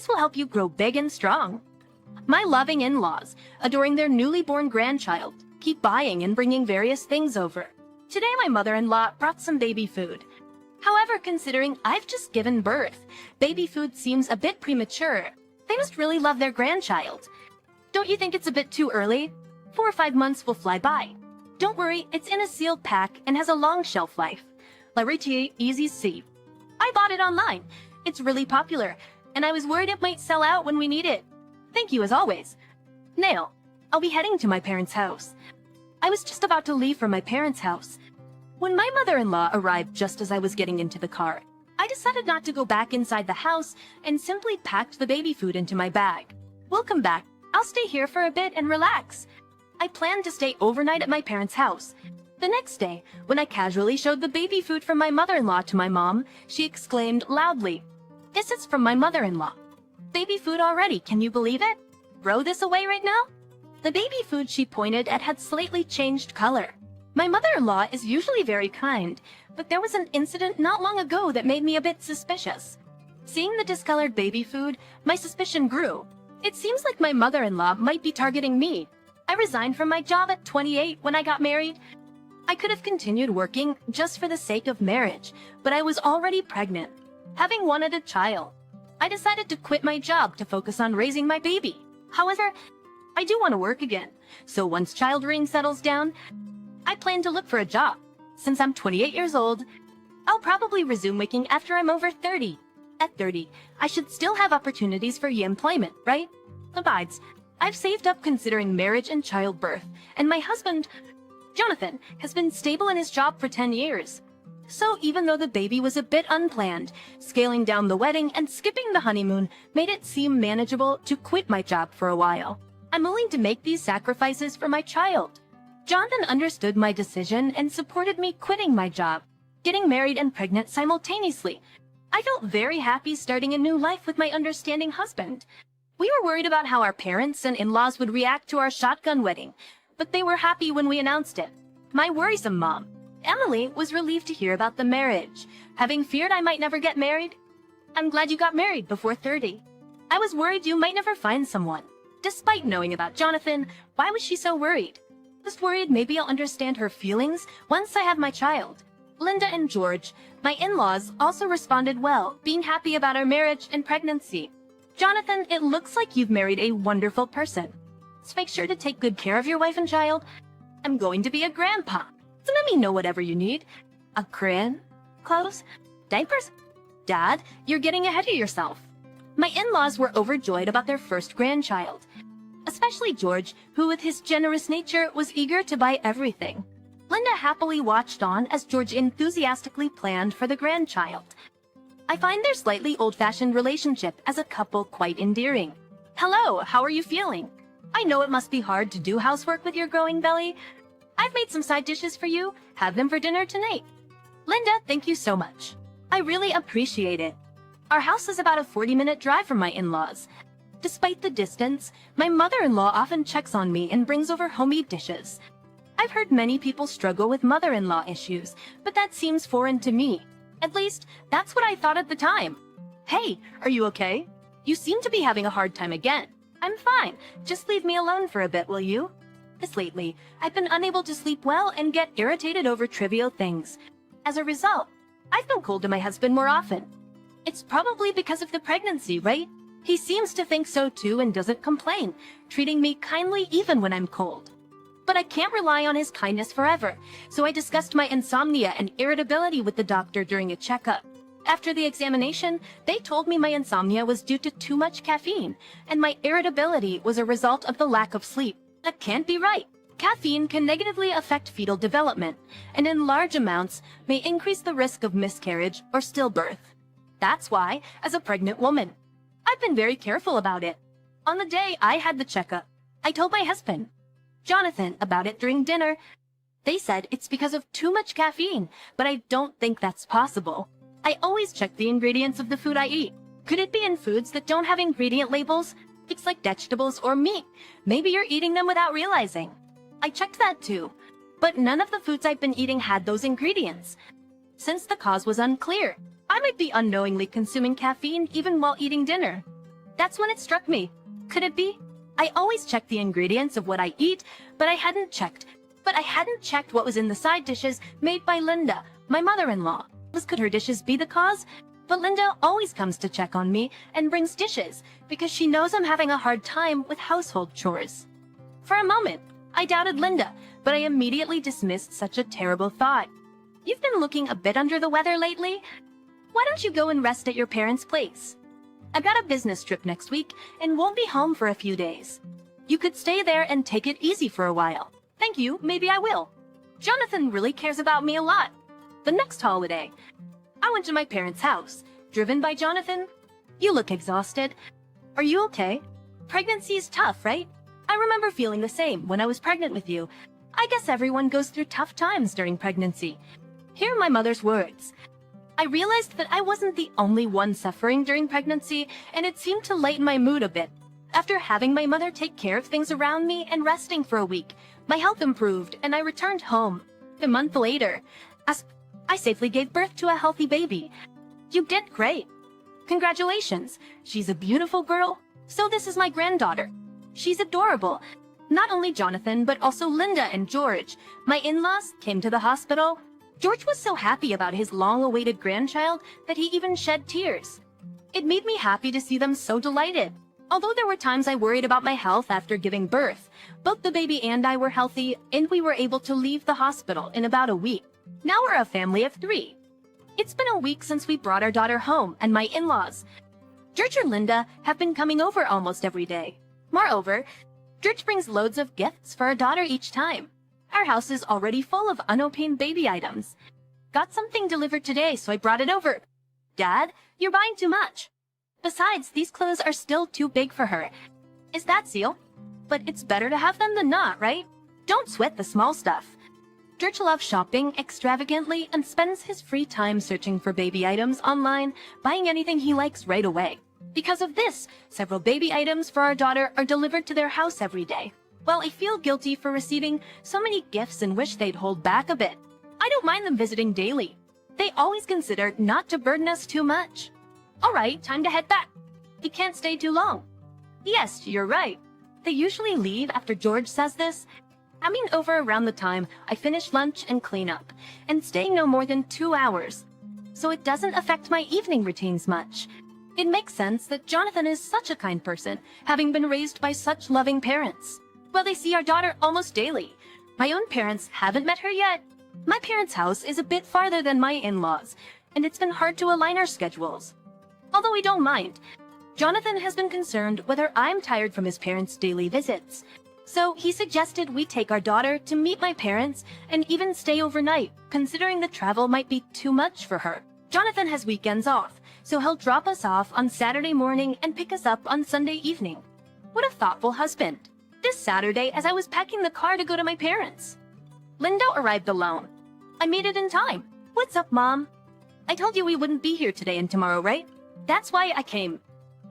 This will help you grow big and strong. My loving in-laws, adoring their newly born grandchild, keep buying and bringing various things over. Today my mother-in-law brought some baby food. However, considering I've just given birth, baby food seems a bit premature. They must really love their grandchild. Don't you think it's a bit too early? 4 or 5 months will fly by. Don't worry, it's in a sealed pack and has a long shelf life. La Easy. I bought it online. It's really popular, and I was worried it might sell out when we need it. Thank you as always. Nail, I'll be heading to my parents' house. I was just about to leave for my parents' house when my mother-in-law arrived just as I was getting into the car. I decided not to go back inside the house and simply packed the baby food into my bag. Welcome back. I'll stay here for a bit and relax. I planned to stay overnight at my parents' house. The next day, when I casually showed the baby food from my mother-in-law to my mom, she exclaimed loudly, "This is from my mother-in-law. Baby food already, can you believe it? Throw this away right now?" The baby food she pointed at had slightly changed color. My mother-in-law is usually very kind, but there was an incident not long ago that made me a bit suspicious. Seeing the discolored baby food, my suspicion grew. It seems like my mother-in-law might be targeting me. I resigned from my job at 28 when I got married. I could have continued working just for the sake of marriage, but I was already pregnant, having wanted a child. I decided to quit my job to focus on raising my baby. However, I do want to work again, so once child rearing settles down, I plan to look for a job. Since I'm 28 years old, I'll probably resume working after I'm over 30. At 30, I should still have opportunities for employment, right? Besides, I've saved up considering marriage and childbirth, and my husband, Jonathan, has been stable in his job for 10 years. So even though the baby was a bit unplanned, scaling down the wedding and skipping the honeymoon made it seem manageable to quit my job for a while. I'm willing to make these sacrifices for my child. Jonathan understood my decision and supported me quitting my job, getting married and pregnant simultaneously. I felt very happy starting a new life with my understanding husband. We were worried about how our parents and in-laws would react to our shotgun wedding, but they were happy when we announced it. My worrisome mom, Emily, was relieved to hear about the marriage, having feared I might never get married. "I'm glad you got married before 30. I was worried you might never find someone." Despite knowing about Jonathan, why was she so worried? Just worried maybe I'll understand her feelings once I have my child. Linda and George, my in-laws, also responded well, being happy about our marriage and pregnancy. "Jonathan, it looks like you've married a wonderful person. So make sure to take good care of your wife and child. I'm going to be a grandpa, so let me know whatever you need. A crayon? Clothes? Diapers? Dad, you're getting ahead of yourself." My in-laws were overjoyed about their first grandchild, especially George, who with his generous nature was eager to buy everything. Linda happily watched on as George enthusiastically planned for the grandchild. I find their slightly old-fashioned relationship as a couple quite endearing. "Hello, how are you feeling? I know it must be hard to do housework with your growing belly. I've made some side dishes for you. Have them for dinner tonight." "Linda, thank you so much. I really appreciate it." Our house is about a 40-minute drive from my in-laws. Despite the distance, my mother-in-law often checks on me and brings over homemade dishes. I've heard many people struggle with mother-in-law issues, but that seems foreign to me. At least, that's what I thought at the time. "Hey, are you okay? You seem to be having a hard time again." "I'm fine. Just leave me alone for a bit, will you?" This lately, I've been unable to sleep well and get irritated over trivial things. As a result, I've been cold to my husband more often. It's probably because of the pregnancy, right? He seems to think so too and doesn't complain, treating me kindly even when I'm cold. But I can't rely on his kindness forever, so I discussed my insomnia and irritability with the doctor during a checkup. After the examination, they told me my insomnia was due to too much caffeine, and my irritability was a result of the lack of sleep. That can't be right. Caffeine can negatively affect fetal development, and in large amounts may increase the risk of miscarriage or stillbirth. That's why, as a pregnant woman, I've been very careful about it. On the day I had the checkup, I told my husband, Jonathan, about it during dinner. They said it's because of too much caffeine, but I don't think that's possible. I always check the ingredients of the food I eat. Could it be in foods that don't have ingredient labels? Things like vegetables or meat. Maybe you're eating them without realizing. I checked that too, but none of the foods I've been eating had those ingredients. Since the cause was unclear, I might be unknowingly consuming caffeine even while eating dinner. That's when it struck me. Could it be? I always check the ingredients of what I eat, but I hadn't checked what was in the side dishes made by Linda, my mother-in-law. Could her dishes be the cause? But Linda always comes to check on me and brings dishes because she knows I'm having a hard time with household chores. For a moment, I doubted Linda, but I immediately dismissed such a terrible thought. You've been looking a bit under the weather lately? Why don't you go and rest at your parents' place? I've got a business trip next week and won't be home for a few days. You could stay there and take it easy for a while. Thank you, maybe I will. Jonathan really cares about me a lot. The next holiday, I went to my parents' house, driven by Jonathan. You look exhausted. Are you okay? Pregnancy is tough, right? I remember feeling the same when I was pregnant with you. I guess everyone goes through tough times during pregnancy. Here are my mother's words. I realized that I wasn't the only one suffering during pregnancy, and it seemed to lighten my mood a bit. After having my mother take care of things around me and resting for a week, my health improved and I returned home. A month later, I safely gave birth to a healthy baby. You did great. Congratulations. She's a beautiful girl. So this is my granddaughter. She's adorable. Not only Jonathan, but also Linda and George, my in-laws, came to the hospital. George was so happy about his long-awaited grandchild that he even shed tears. It made me happy to see them so delighted. Although there were times I worried about my health after giving birth, both the baby and I were healthy, and we were able to leave the hospital in about a week. Now we're a family of 3. It's been a week since we brought our daughter home, and my in-laws, George and Linda, have been coming over almost every day. Moreover, George brings loads of gifts for our daughter each time. Our house is already full of unopened baby items. Got something delivered today, so I brought it over. Dad, you're buying too much. Besides, these clothes are still too big for her. Is that Seal? But it's better to have them than not, right? Don't sweat the small stuff. George loves shopping extravagantly and spends his free time searching for baby items online, buying anything he likes right away. Because of this, several baby items for our daughter are delivered to their house every day. Well, I feel guilty for receiving so many gifts and wish they'd hold back a bit. I don't mind them visiting daily. They always consider not to burden us too much. All right, time to head back. We can't stay too long. Yes, you're right. They usually leave after George says this. Coming over around the time I finish lunch and clean up, and staying no more than 2 hours. So it doesn't affect my evening routines much. It makes sense that Jonathan is such a kind person, having been raised by such loving parents. Well, they see our daughter almost daily. My own parents haven't met her yet. My parents' house is a bit farther than my in-laws, and it's been hard to align our schedules. Although we don't mind, Jonathan has been concerned whether I'm tired from his parents' daily visits. So he suggested we take our daughter to meet my parents and even stay overnight, considering the travel might be too much for her. Jonathan has weekends off, so he'll drop us off on Saturday morning and pick us up on Sunday evening. What a thoughtful husband. This Saturday, as I was packing the car to go to my parents, Linda arrived alone. I made it in time. What's up, Mom? I told you we wouldn't be here today and tomorrow, right? That's why I came.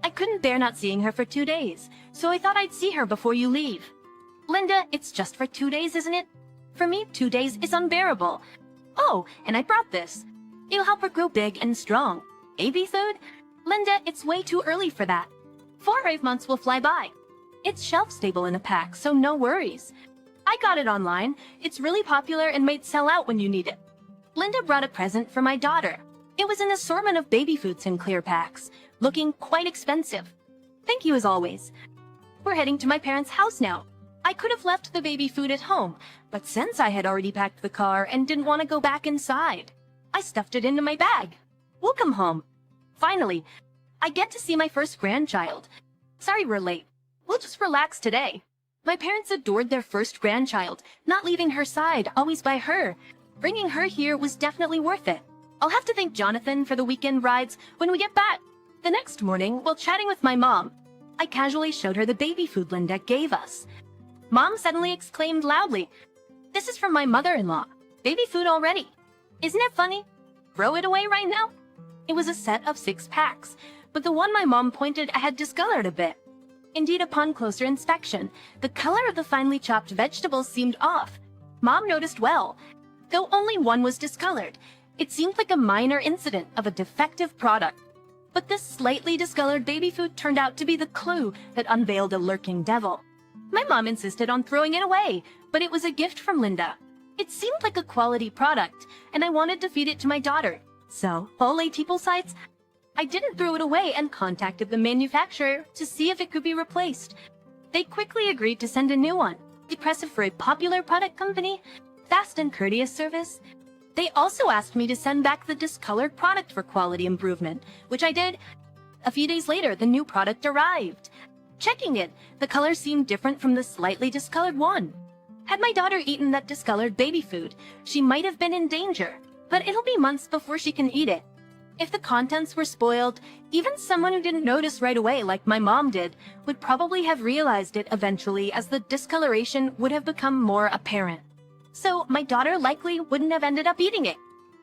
I couldn't bear not seeing her for 2 days, so I thought I'd see her before you leave. Linda, it's just for 2 days, isn't it? For me, 2 days is unbearable. Oh, and I brought this. It'll help her grow big and strong. Baby food? Linda, it's way too early for that. 4 or 5 months will fly by. It's shelf-stable in a pack, so no worries. I got it online. It's really popular and might sell out when you need it. Linda brought a present for my daughter. It was an assortment of baby foods in clear packs, looking quite expensive. Thank you as always. We're heading to my parents' house now. I could have left the baby food at home, but since I had already packed the car and didn't want to go back inside, I stuffed it into my bag. Welcome home. Finally, I get to see my first grandchild. Sorry we're late. We'll just relax today. My parents adored their first grandchild, not leaving her side, always by her. Bringing her here was definitely worth it. I'll have to thank Jonathan for the weekend rides when we get back. The next morning, while chatting with my mom, I casually showed her the baby food Linda gave us. Mom suddenly exclaimed loudly, "This is from my mother-in-law. Baby food already. Isn't it funny? Throw it away right now?" It was a set of 6 packs, but the one my mom pointed at had discolored a bit. Indeed, upon closer inspection, the color of the finely chopped vegetables seemed off. Mom noticed well. Though only one was discolored, it seemed like a minor incident of a defective product. But this slightly discolored baby food turned out to be the clue that unveiled a lurking devil. My mom insisted on throwing it away, but it was a gift from Linda. It seemed like a quality product, and I wanted to feed it to my daughter. So, Ole people sites, I didn't throw it away and contacted the manufacturer to see if it could be replaced. They quickly agreed to send a new one. Impressive for a popular product company, fast and courteous service. They also asked me to send back the discolored product for quality improvement, which I did. A few days later, the new product arrived. Checking it, the color seemed different from the slightly discolored one. Had my daughter eaten that discolored baby food, she might have been in danger, but it'll be months before she can eat it. If the contents were spoiled, even someone who didn't notice right away like my mom did would probably have realized it eventually, as the discoloration would have become more apparent. So my daughter likely wouldn't have ended up eating it.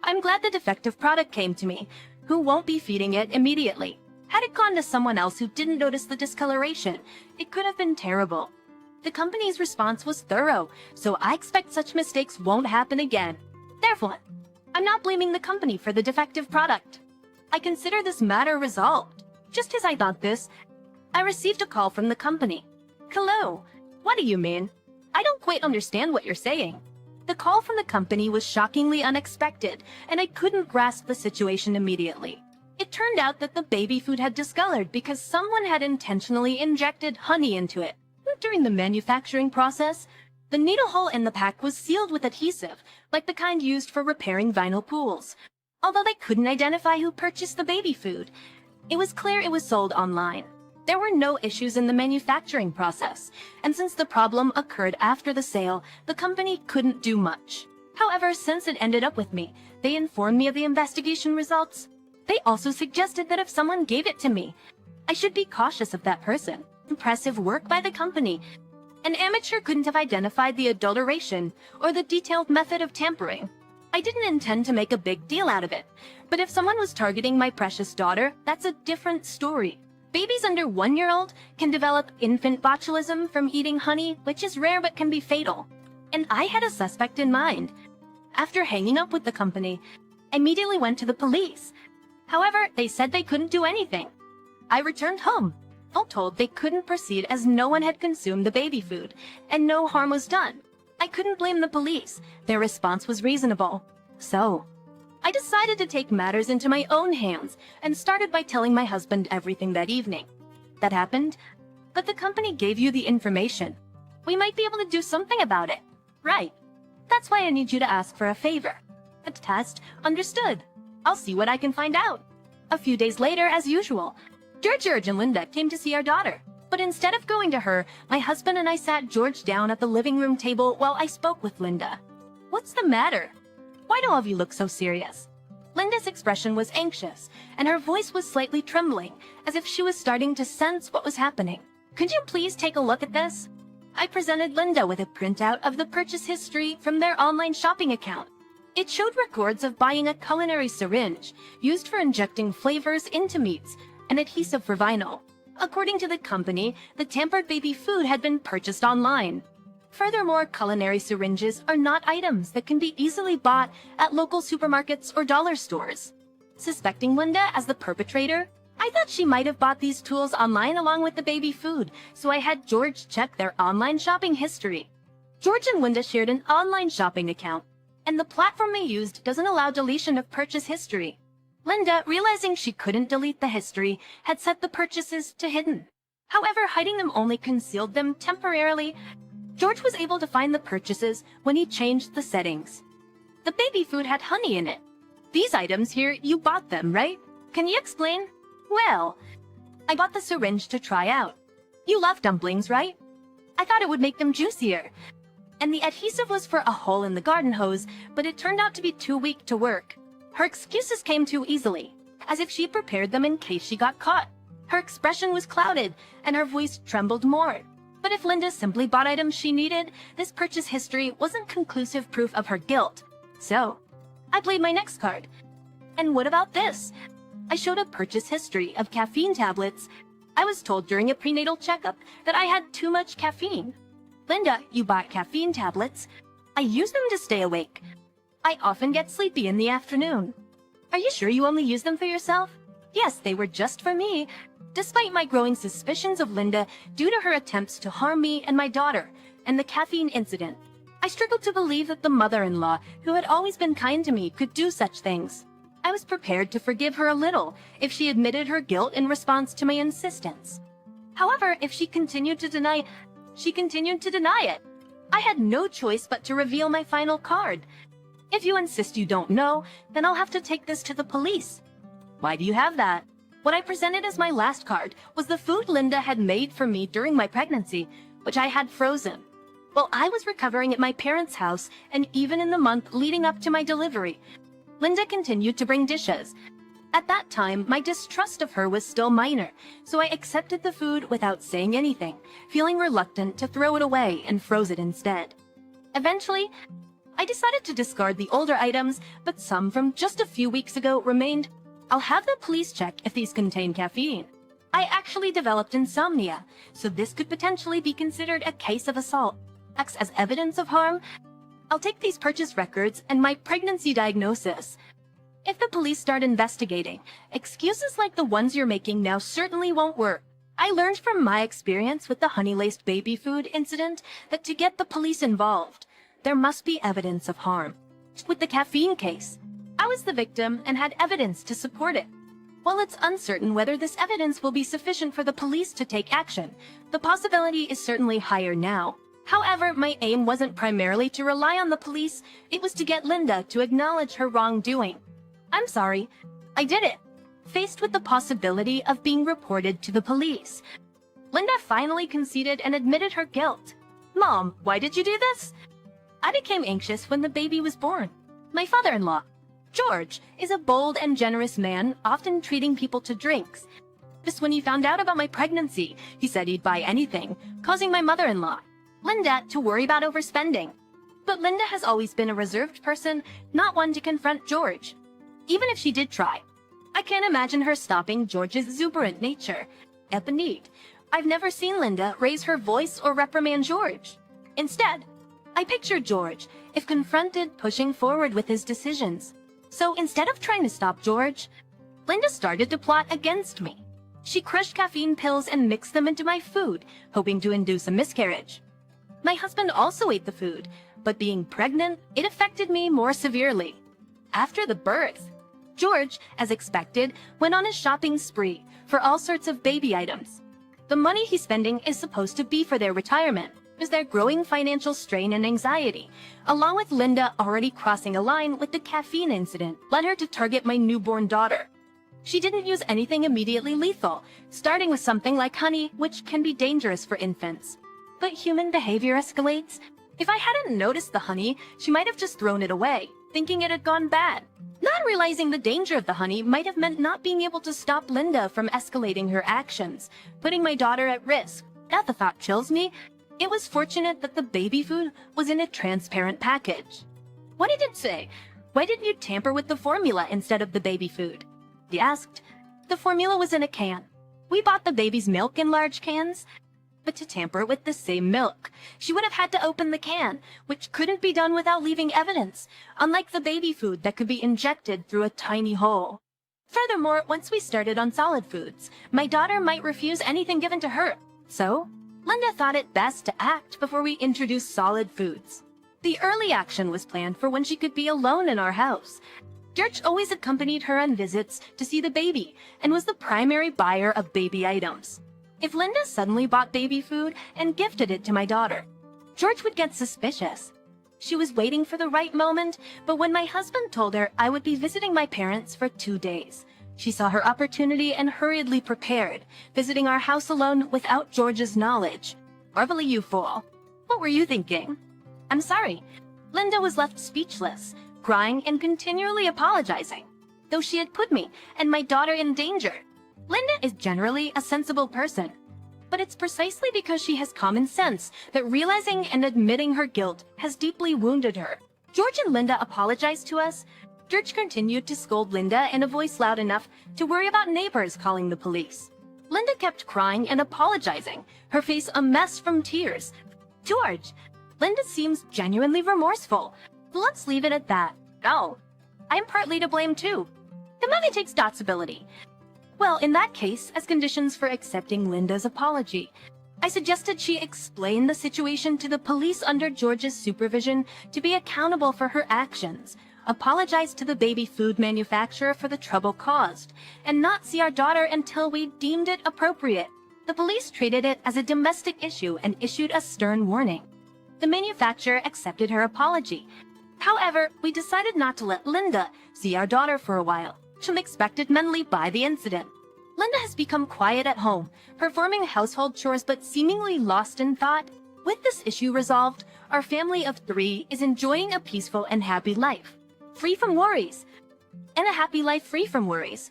I'm glad the defective product came to me, who won't be feeding it immediately. Had it gone to someone else who didn't notice the discoloration, it could have been terrible. The company's response was thorough, so I expect such mistakes won't happen again. Therefore, I'm not blaming the company for the defective product. I consider this matter resolved. Just as I thought this, I received a call from the company. Hello, what do you mean? I don't quite understand what you're saying. The call from the company was shockingly unexpected, and I couldn't grasp the situation immediately. It turned out that the baby food had discolored because someone had intentionally injected honey into it. During the manufacturing process, the needle hole in the pack was sealed with adhesive, like the kind used for repairing vinyl pools. Although they couldn't identify who purchased the baby food, it was clear it was sold online. There were no issues in the manufacturing process, and since the problem occurred after the sale, the company couldn't do much. However, since it ended up with me, they informed me of the investigation results. They also suggested that if someone gave it to me, I should be cautious of that person. Impressive work by the company. An amateur couldn't have identified the adulteration or the detailed method of tampering. I didn't intend to make a big deal out of it, but if someone was targeting my precious daughter, that's a different story. Babies under 1 year old can develop infant botulism from eating honey, which is rare but can be fatal. And I had a suspect in mind. After hanging up with the company, I immediately went to the police. However, they said they couldn't do anything. I returned home, all told they couldn't proceed as no one had consumed the baby food, and no harm was done. I couldn't blame the police. Their response was reasonable. So, I decided to take matters into my own hands and started by telling my husband everything that evening. That happened, but the company gave you the information. We might be able to do something about it. Right. That's why I need you to ask for a favor. A test, understood. I'll see what I can find out. A few days later, as usual, George and Linda came to see our daughter. But instead of going to her, my husband and I sat George down at the living room table while I spoke with Linda. What's the matter? Why do all of you look so serious? Linda's expression was anxious, and her voice was slightly trembling, as if she was starting to sense what was happening. Could you please take a look at this? I presented Linda with a printout of the purchase history from their online shopping account. It showed records of buying a culinary syringe used for injecting flavors into meats and adhesive for vinyl. According to the company, the tampered baby food had been purchased online. Furthermore, culinary syringes are not items that can be easily bought at local supermarkets or dollar stores. Suspecting Linda as the perpetrator, I thought she might have bought these tools online along with the baby food, so I had George check their online shopping history. George and Linda shared an online shopping account, and the platform they used doesn't allow deletion of purchase history. Linda, realizing she couldn't delete the history, had set the purchases to hidden. However, hiding them only concealed them temporarily. George was able to find the purchases when he changed the settings. The baby food had honey in it. These items here, you bought them, right? Can you explain? Well, I bought the syringe to try out. You love dumplings, right? I thought it would make them juicier. And the adhesive was for a hole in the garden hose, but it turned out to be too weak to work. Her excuses came too easily, as if she prepared them in case she got caught. Her expression was clouded, and her voice trembled more. But if Linda simply bought items she needed, this purchase history wasn't conclusive proof of her guilt. So, I played my next card. And what about this? I showed a purchase history of caffeine tablets. I was told during a prenatal checkup that I had too much caffeine. Linda, you bought caffeine tablets. I use them to stay awake. I often get sleepy in the afternoon. Are you sure you only use them for yourself? Yes, they were just for me. Despite my growing suspicions of Linda due to her attempts to harm me and my daughter, and the caffeine incident, I struggled to believe that the mother-in-law, who had always been kind to me, could do such things. I was prepared to forgive her a little if she admitted her guilt in response to my insistence. However, if she continued to deny it. I had no choice but to reveal my final card. If you insist you don't know, then I'll have to take this to the police. Why do you have that? What I presented as my last card was the food Linda had made for me during my pregnancy, which I had frozen. While I was recovering at my parents' house, and even in the month leading up to my delivery, Linda continued to bring dishes. At that time, my distrust of her was still minor, so I accepted the food without saying anything, feeling reluctant to throw it away and froze it instead. Eventually, I decided to discard the older items, but some from just a few weeks ago remained. I'll have the police check if these contain caffeine. I actually developed insomnia, so this could potentially be considered a case of assault. Acts as evidence of harm. I'll take these purchase records and my pregnancy diagnosis. If the police start investigating, excuses like the ones you're making now certainly won't work. I learned from my experience with the honey-laced baby food incident that to get the police involved, there must be evidence of harm. With the caffeine case, I was the victim and had evidence to support it. While it's uncertain whether this evidence will be sufficient for the police to take action, the possibility is certainly higher now. However, my aim wasn't primarily to rely on the police, it was to get Linda to acknowledge her wrongdoing. I'm sorry, I did it. Faced with the possibility of being reported to the police, Linda finally conceded and admitted her guilt. Mom, why did you do this? I became anxious when the baby was born. My father-in-law, George, is a bold and generous man, often treating people to drinks. Just when he found out about my pregnancy, he said he'd buy anything, causing my mother-in-law, Linda, to worry about overspending. But Linda has always been a reserved person, not one to confront George. Even if she did try, I can't imagine her stopping George's exuberant nature. Eponine, I've never seen Linda raise her voice or reprimand George. Instead, I pictured George, if confronted, pushing forward with his decisions. So instead of trying to stop George, Linda started to plot against me. She crushed caffeine pills and mixed them into my food, hoping to induce a miscarriage. My husband also ate the food, but being pregnant, it affected me more severely. After the birth, George, as expected, went on a shopping spree for all sorts of baby items. The money he's spending is supposed to be for their retirement, as their growing financial strain and anxiety, along with Linda already crossing a line with the caffeine incident, led her to target my newborn daughter. She didn't use anything immediately lethal, starting with something like honey, which can be dangerous for infants. But human behavior escalates. If I hadn't noticed the honey, she might have just thrown it away, thinking it had gone bad. Not realizing the danger of the honey might have meant not being able to stop Linda from escalating her actions, putting my daughter at risk. Now the thought chills me. It was fortunate that the baby food was in a transparent package. What did it say? Why didn't you tamper with the formula instead of the baby food? He asked. The formula was in a can. We bought the baby's milk in large cans. But to tamper with the same milk, she would have had to open the can, which couldn't be done without leaving evidence, unlike the baby food that could be injected through a tiny hole. Furthermore, once we started on solid foods, my daughter might refuse anything given to her. So, Linda thought it best to act before we introduced solid foods. The early action was planned for when she could be alone in our house. George always accompanied her on visits to see the baby and was the primary buyer of baby items. If Linda suddenly bought baby food and gifted it to my daughter, George would get suspicious. She was waiting for the right moment, but when my husband told her I would be visiting my parents for 2 days, she saw her opportunity and hurriedly prepared, visiting our house alone without George's knowledge. Marvelly, you fool. What were you thinking? I'm sorry. Linda was left speechless, crying and continually apologizing, though she had put me and my daughter in danger. Linda is generally a sensible person, but it's precisely because she has common sense that realizing and admitting her guilt has deeply wounded her. George and Linda apologized to us. George continued to scold Linda in a voice loud enough to worry about neighbors calling the police. Linda kept crying and apologizing, her face a mess from tears. George, Linda seems genuinely remorseful. Let's leave it at that. No, I'm partly to blame too. The movie takes responsibility. Well, in that case, as conditions for accepting Linda's apology, I suggested she explain the situation to the police under George's supervision to be accountable for her actions, apologize to the baby food manufacturer for the trouble caused, and not see our daughter until we deemed it appropriate. The police treated it as a domestic issue and issued a stern warning. The manufacturer accepted her apology. However, we decided not to let Linda see our daughter for a while. She'll be expected mentally by the incident. Linda has become quiet at home, performing household chores but seemingly lost in thought. With this issue resolved, our family of 3 is enjoying a peaceful and happy life, free from worries. And a happy life free from worries.